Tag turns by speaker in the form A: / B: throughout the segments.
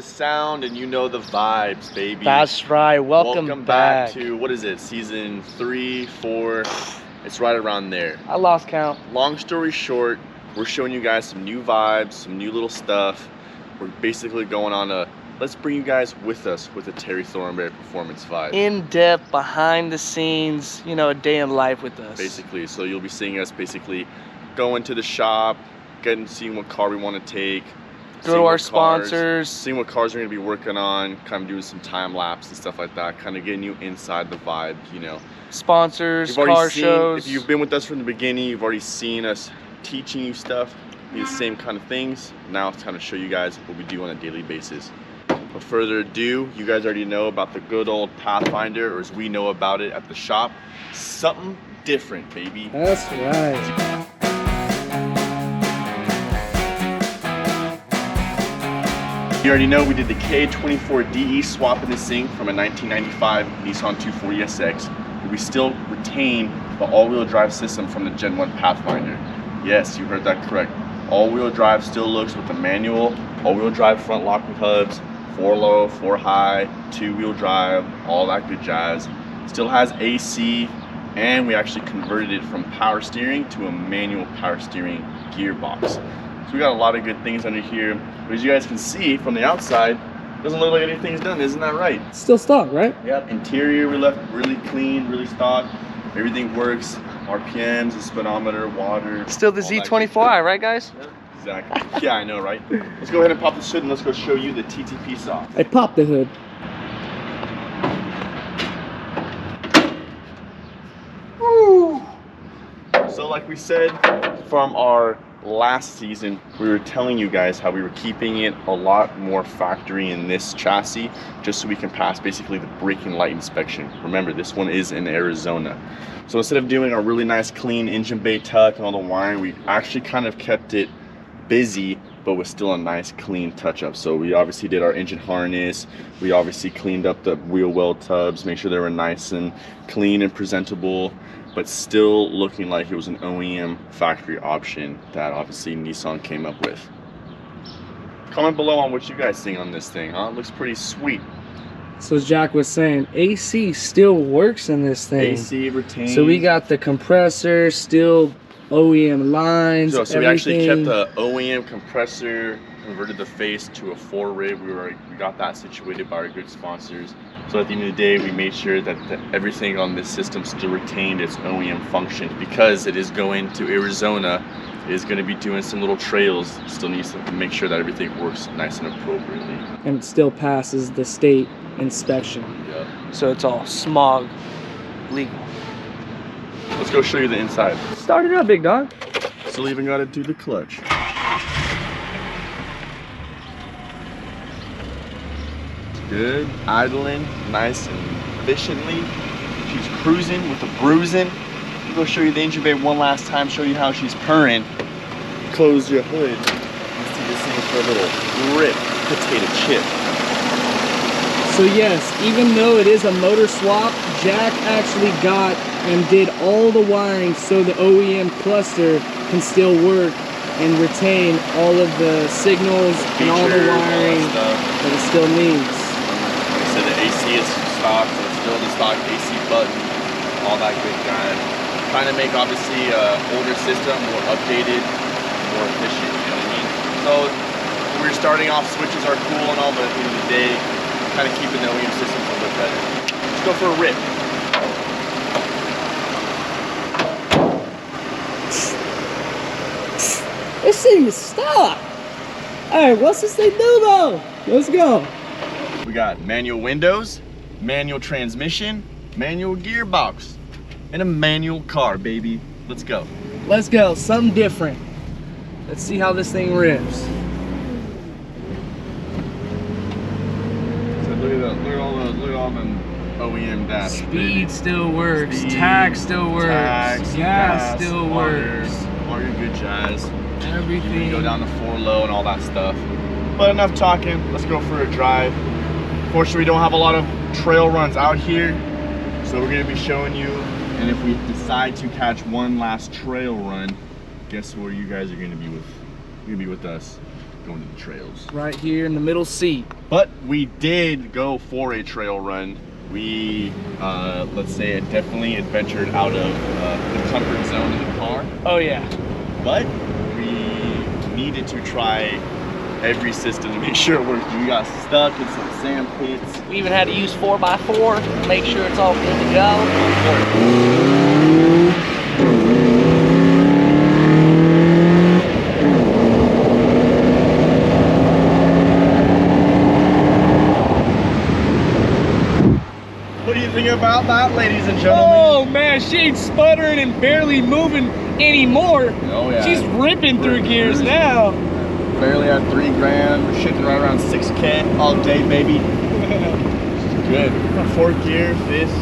A: the sound and you know the vibes, baby.
B: That's right. Welcome back
A: to, what is it, season 3, 4? It's right around there.
B: I lost count.
A: Long story short, we're showing you guys some new vibes, some new little stuff. We're basically going on a, let's bring you guys with us with a Terry Thornberry performance vibe.
B: In depth, behind the scenes, you know, a day in life with us.
A: Basically, so you'll be seeing us basically go into the shop, seeing what car we want to take.
B: Go to our sponsors.
A: Seeing what cars we're going to be working on, kind of doing some time lapse and stuff like that, kind of getting you inside the vibe, you know.
B: Sponsors, car shows.
A: If you've been with us from the beginning, you've already seen us teaching you stuff, these same kind of things. Now it's time to show you guys what we do on a daily basis. Without further ado, you guys already know about the good old Pathfinder, or as we know about it at the shop, something different, baby.
B: That's right.
A: You already know we did the KA24 DE swap in the sync from a 1995 Nissan 240SX. But we still retain the all-wheel drive system from the Gen 1 Pathfinder. Yes, you heard that correct. All-wheel drive still looks with the manual, all-wheel drive front locking hubs, 4 low, 4 high, 2-wheel drive, all that good jazz. Still has AC, and we actually converted it from power steering to a manual power steering gearbox. So we got a lot of good things under here, but as you guys can see from the outside, doesn't look like anything's done, isn't that right?
B: Still stock, right?
A: Yep. Interior we left really clean, really stock. Everything works. RPMs, the speedometer, water.
B: Still the Z24i, right, guys?
A: Yeah, exactly. Yeah, I know, right? Let's go ahead and pop the hood and let's go show you the TTP saw.
B: I popped the hood.
A: Woo! So like we said from our last season, we were telling you guys how we were keeping it a lot more factory in this chassis just so we can pass basically the braking light inspection. Remember, this one is in Arizona. So instead of doing a really nice clean engine bay tuck and all the wiring, we actually kind of kept it busy but with still a nice clean touch up. So we obviously did our engine harness, we obviously cleaned up the wheel well tubs, make sure they were nice and clean and presentable, but still looking like it was an OEM factory option that obviously Nissan came up with. Comment below on what you guys think on this thing, huh? It looks pretty sweet.
B: So as Jack was saying, AC still works in this thing.
A: AC retains.
B: So we got the compressor, still OEM lines,
A: so we actually kept the OEM compressor, converted the face to a 4-rib. We got that situated by our good sponsors. So at the end of the day, we made sure that everything on this system still retained its OEM function because it is going to Arizona. It is going to be doing some little trails. Still needs to make sure that everything works nice and appropriately.
B: And it still passes the state inspection.
A: Yeah.
B: So it's all smog legal.
A: Let's go show you the inside.
B: Start it up, big dog.
A: Still even got to do the clutch. Good, idling nice and efficiently. She's cruising with the bruising. I'll go show you the engine bay one last time, show you how she's purring. Close your hood. Let's see this thing for a little rip potato chip.
B: So yes, even though it is a motor swap, Jack actually got and did all the wiring so the OEM cluster can still work and retain all of the signals and all the wiring that it still needs.
A: Like I said, the AC is stock, so it's still the stock AC button, all that good kind. Trying to make obviously an older system more updated, more efficient, you know what I mean? So we're starting off, switches are cool and all, but at the end of the day, kind of keeping the OEM systems a little better. Let's go for a rip.
B: This thing is stock. Alright, what's this thing do though? Let's go.
A: We got manual windows, manual transmission, manual gearbox, and a manual car, baby. Let's go.
B: Let's go, something different. Let's see how this thing rips.
A: So look at all them OEM dash.
B: Speed still works, tag still works, gas still works.
A: All your good jazz.
B: Everything.
A: You go down to 4 low and all that stuff. But enough talking, let's go for a drive. Fortunately, we don't have a lot of trail runs out here, so we're gonna be showing you, and if we decide to catch one last trail run, guess where you guys are gonna be with? You're gonna be with us. going to the trails.
B: Right here in the middle seat.
A: But we did go for a trail run. We, let's say, it definitely adventured out of the comfort zone in the car.
B: Oh yeah.
A: But we needed to try every system to make sure it worked. We got stuck in some sand pits.
C: We even had to use 4x4 to make sure it's all good to go.
A: What do you think about that, ladies and gentlemen?
B: Oh man, she ain't sputtering and barely moving anymore.
A: Oh yeah.
B: She's ripping through gears now.
A: Barely at 3 grand. We're shifting right around 6K all day, baby. Good. 4th gear, 5th.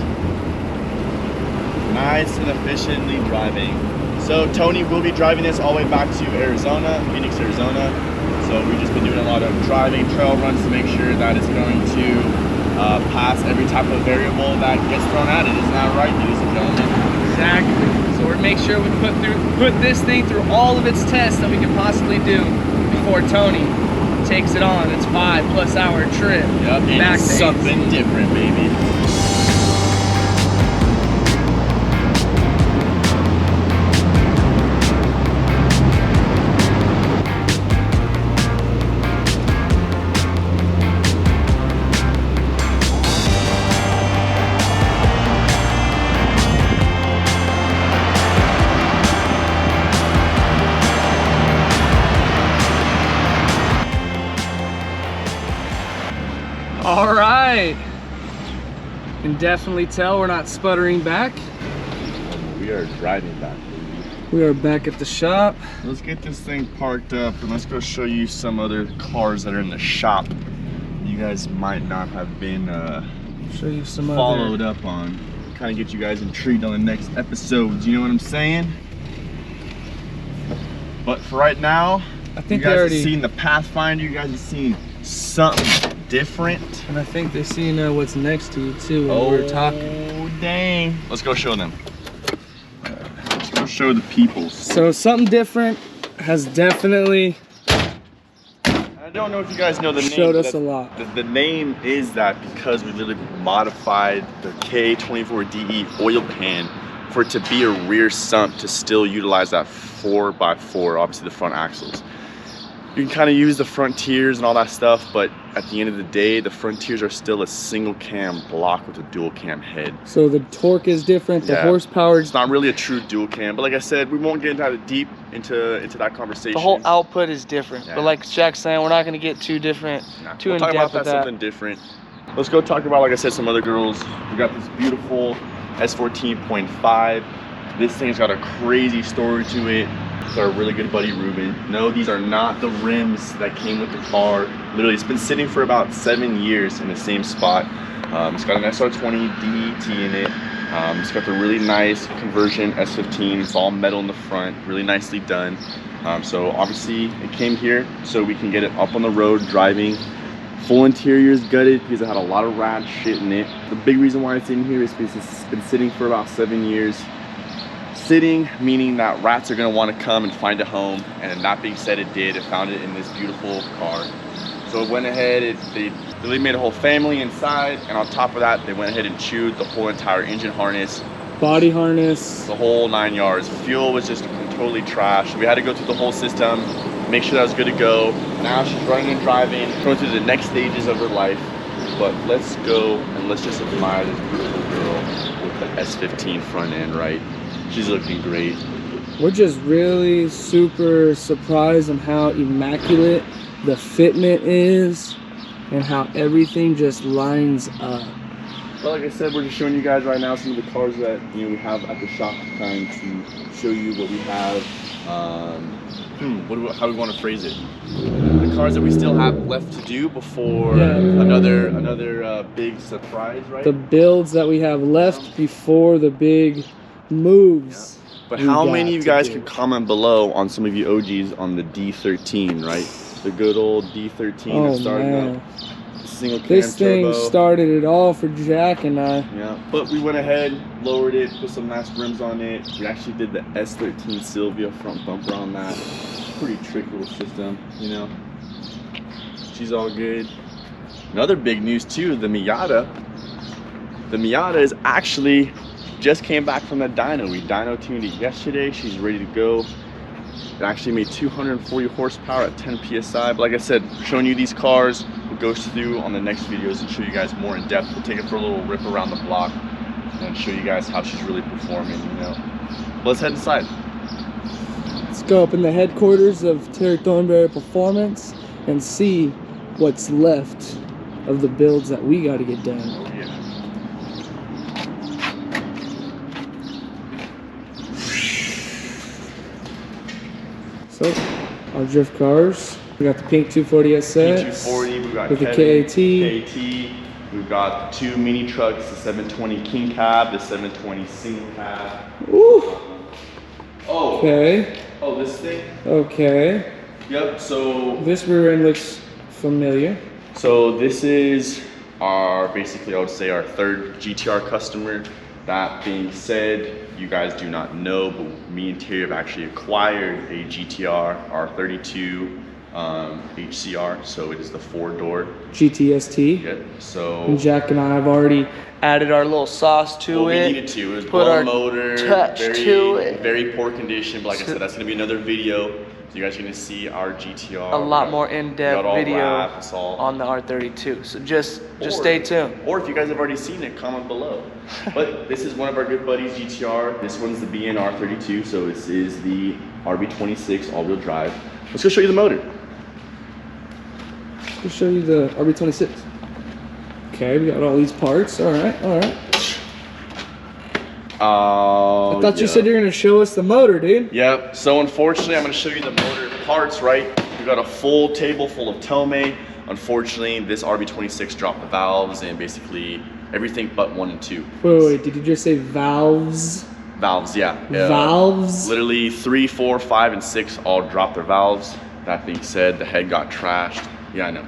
A: Nice and efficiently driving. So Tony will be driving this all the way back to Arizona, Phoenix, Arizona. So we've just been doing a lot of driving trail runs to make sure that it's going to pass every type of variable that gets thrown at it. Isn't that right, ladies and gentlemen?
B: Exactly. So we're make sure we put this thing through all of its tests that we can possibly do before Tony takes it on its 5+ hour trip.
A: Yep, and
B: back
A: it's
B: to
A: something
B: AC.
A: different, baby.
B: All right. Can definitely tell we're not sputtering back.
A: We are driving back, baby.
B: We are back at the shop.
A: Let's get this thing parked up and let's go show you some other cars that are in the shop you guys might not have been
B: Show you some
A: followed up on. Kind of get you guys intrigued on the next episodes, you know what I'm saying? But for right now,
B: I think
A: you guys
B: they already
A: have seen the Pathfinder, you guys have seen something different.
B: And I think they're seeing what's next to you too when we're talking.
A: Oh dang. Let's go show them. Let's go show the people.
B: So something different has definitely
A: I don't know if you guys know the name.
B: showed
A: but
B: us a lot.
A: The name is that because we literally modified the KA24 DE oil pan for it to be a rear sump to still utilize that 4x4, obviously the front axles. You can kind of use the Frontiers and all that stuff, but at the end of the day, the Frontiers are still a single cam block with a dual cam head.
B: So the torque is different, the
A: Yeah.
B: horsepower
A: It's not really a true dual cam, but like I said, we won't get into deep into that conversation.
C: The whole output is different.
A: Yeah.
C: But like Jack's saying, we're not going to get too different,
A: Nah,
C: too
A: we'll
C: in
A: talk
C: depth
A: about
C: with
A: that,
C: that.
A: something different. Let's go talk about, like I said, some other girls. We got this beautiful S14.5. This thing's got a crazy story to it. It's our really good buddy Ruben. No, these are not the rims that came with the car. Literally, it's been sitting for about 7 years in the same spot. It's got an SR20 DET in it. It's got the really nice conversion S15. It's all metal in the front, really nicely done. So obviously it came here so we can get it up on the road driving. Full interior is gutted because it had a lot of rad shit in it. The big reason why it's in here is because it's been sitting for about 7 years. Sitting, meaning that rats are gonna wanna come and find a home. And that being said, it did. It found it in this beautiful car. So it went ahead, they really made a whole family inside. And on top of that, they went ahead and chewed the whole entire engine harness,
B: body harness.
A: the whole 9 yards. Fuel was just totally trash. We had to go through the whole system, make sure that was good to go. Now she's running and driving, going through the next stages of her life. But let's go and let's just admire this beautiful girl with the S15 front end, right? She's looking great.
B: We're just really super surprised on how immaculate the fitment is and how everything just lines up.
A: Well, like I said, we're just showing you guys right now some of the cars that we have at the shop, trying to show you what we have. How do we want to phrase it? The cars that we still have left to do before another big surprise, right?
B: The builds that we have left before the big moves.
A: Yeah. But
B: we
A: how
B: got
A: many of you
B: to
A: guys
B: do.
A: can comment below on some of you OGs on the D13, right? The good old D13
B: Oh
A: that started
B: man,
A: up. Single cam
B: this thing
A: turbo.
B: started it all for Jack and I.
A: Yeah, but we went ahead, lowered it, put some nice rims on it. We actually did the S13 Sylvia front bumper on that. Pretty trick little system, you know. She's all good. Another big news too, the Miata. The Miata is actually just came back from the dyno. We dyno tuned it yesterday. She's ready to go. It actually made 240 horsepower at 10 PSI. But like I said, showing you these cars, we'll go through on the next videos and show you guys more in depth. We'll take it for a little rip around the block and show you guys how she's really performing, you know. But let's head inside.
B: Let's go up in the headquarters of Terry Thornberry Performance and see what's left of the builds that we got to get done.
A: Oh, yeah.
B: So, our drift cars. We got the pink 240 SS.
A: P240, we got
B: with the
A: Kevin,
B: KAT.
A: We've got two mini trucks, the 720 King Cab, the 720 Single Cab.
B: Ooh.
A: Oh.
B: Okay.
A: Oh, this thing?
B: Okay.
A: Yep, so
B: This rear end looks familiar.
A: So this is our, basically I would say our third GTR customer. That being said, you guys do not know, but me and Terry have actually acquired a GTR R32 HCR. So it is the 4-door.
B: GTST.
A: Yep. So
B: And Jack and I have already
C: Added our little sauce to
A: we
C: it.
A: needed to. It was
C: Put our
A: blown motor,
C: touch to it.
A: very poor condition. But like I said, that's gonna be another video. So you guys are gonna see our GTR.
C: A lot more
A: We got
C: in-depth
A: all
C: video
A: wrapped, it's all-
C: on the R32. So just
A: Or-
C: stay tuned.
A: Or if you guys have already seen it, comment below. But this is one of our good buddies, GTR. This one's the BN R32, so this is the RB26 all-wheel drive. Let's go show you the motor.
B: Let's show you the RB26. Okay, we got all these parts. All right, all right.
A: Oh,
B: I thought you said you were gonna show us the motor, dude.
A: Yep. So unfortunately, I'm going to show you the motor parts, right? We got a full table full of Tomei. Unfortunately, this RB26 dropped the valves and basically everything but 1 and 2.
B: Wait, did you just say valves?
A: Valves, yeah.
B: Valves?
A: Literally 3, 4, 5, and 6 all dropped their valves. That being said, the head got trashed. Yeah, I know.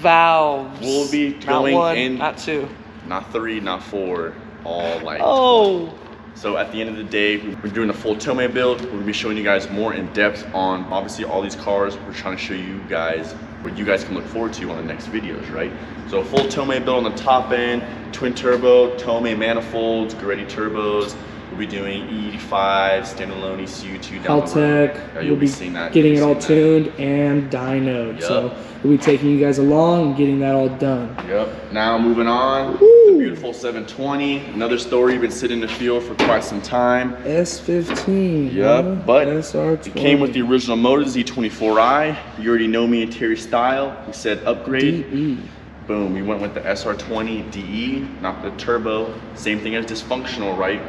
C: Valves.
A: We'll be
C: not
A: going
C: one,
A: in,
C: not two.
A: not 3, not 4, all like.
C: Oh.
A: So at the end of the day, we're doing a full Tomei build. We're gonna be showing you guys more in depth on obviously all these cars. We're trying to show you guys what you guys can look forward to on the next videos, right? So a full Tomei build on the top end, twin turbo, Tomei manifolds, Goretti turbos. We'll be doing E85, standalone ECU2 down the road.
B: Haltech.
A: Yeah, you'll
B: We'll
A: be seeing that.
B: getting it
A: You'll
B: all
A: be seeing that.
B: tuned and dynoed. So
A: Yup.
B: we'll be taking you guys along and getting that all done.
A: Yep. Now moving on,
B: Woo.
A: the beautiful 720. Another story been sitting in the field for quite some time.
B: S15.
A: Yep,
B: huh?
A: but
B: SR20.
A: it came with the original motor, Z24i. You already know me and Terry style. We said upgrade.
B: DE.
A: Boom, we went with the SR20 DE, not the turbo. Same thing as dysfunctional, right?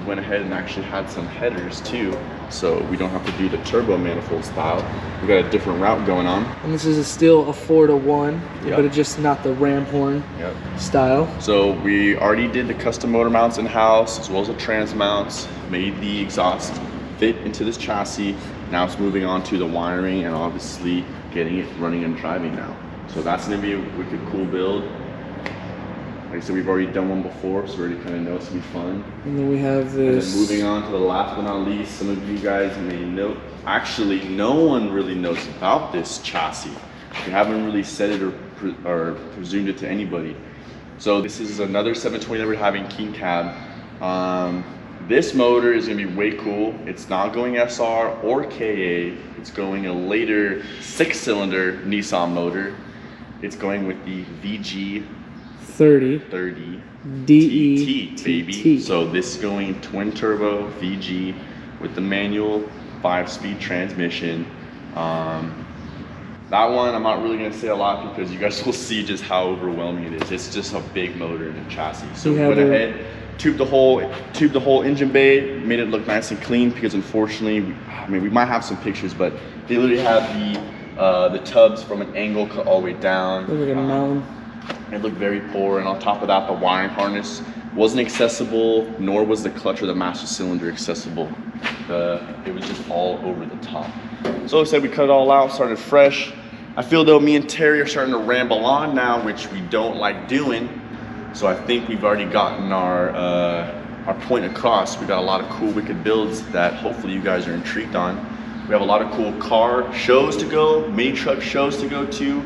A: We went ahead and actually had some headers too, so we don't have to do the turbo manifold style. We got a different route going on.
B: And this is still a 4-to-1,
A: Yep.
B: but it's just not the ram horn
A: Yep.
B: style.
A: So we already did the custom motor mounts in-house, as well as the trans mounts, made the exhaust fit into this chassis. Now it's moving on to the wiring and obviously getting it running and driving now. So that's gonna be a wicked cool build. Like I said, we've already done one before, so we already kind of know it's gonna be fun.
B: And then we have
A: And
B: this.
A: then moving on to the last but not least, some of you guys may know, actually no one really knows about this chassis. We haven't really said it or presumed it to anybody. So this is another 720 that we're having, King Cab. This motor is gonna be way cool. It's not going SR or KA. It's going a later 6-cylinder Nissan motor. It's going with the VG
B: 30
A: 30
B: DE
A: TT, baby. So this is going twin turbo VG with the manual 5-speed transmission. That one I'm not really gonna say a lot because you guys will see just how overwhelming it is. It's just a big motor in a chassis. So
B: We
A: we
B: have
A: went
B: a-
A: ahead, tubed the whole engine bay, made it look nice and clean because unfortunately, I mean we might have some pictures, but they literally have the tubs from an angle cut all the way down.
B: Looks like a mountain.
A: It looked very poor, and on top of that, the wiring harness wasn't accessible, nor was the clutch or the master cylinder accessible. It was just all over the top. So like I said, we cut it all out, started fresh. I feel though me and Terry are starting to ramble on now, which we don't like doing. So I think we've already gotten our point across. We got a lot of cool, wicked builds that hopefully you guys are intrigued on. We have a lot of cool car shows to go, mini truck shows to go to,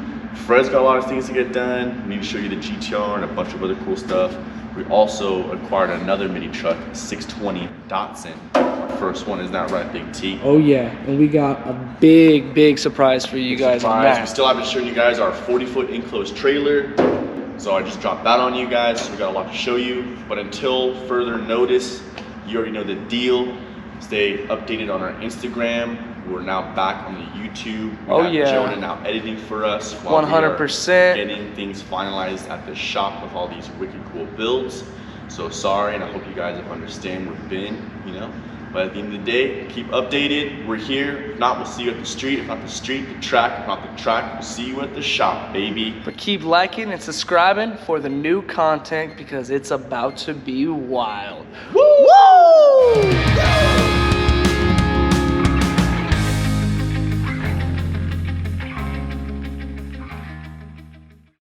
A: Fred's got a lot of things to get done. We need to show you the GTR and a bunch of other cool stuff. We also acquired another mini truck, 620 Datsun. Our first one, is that right, Big T?
B: Oh yeah, and we got a big surprise for you guys on
A: We
B: that.
A: still haven't shown you guys our 40-foot enclosed trailer. So I just dropped that on you guys. So we got a lot to show you. But until further notice, you already know the deal. Stay updated on our Instagram. We're now back on the YouTube. We have Jonah now editing for us.
B: 100%.
A: Getting things finalized at the shop with all these wicked cool builds. So sorry, and I hope you guys understand where we've been, you know. But at the end of the day, keep updated. We're here. If not, we'll see you at the street. If not the street, the track. If not the track, we'll see you at the shop, baby.
C: But keep liking and subscribing for the new content because it's about to be wild.
A: Woo!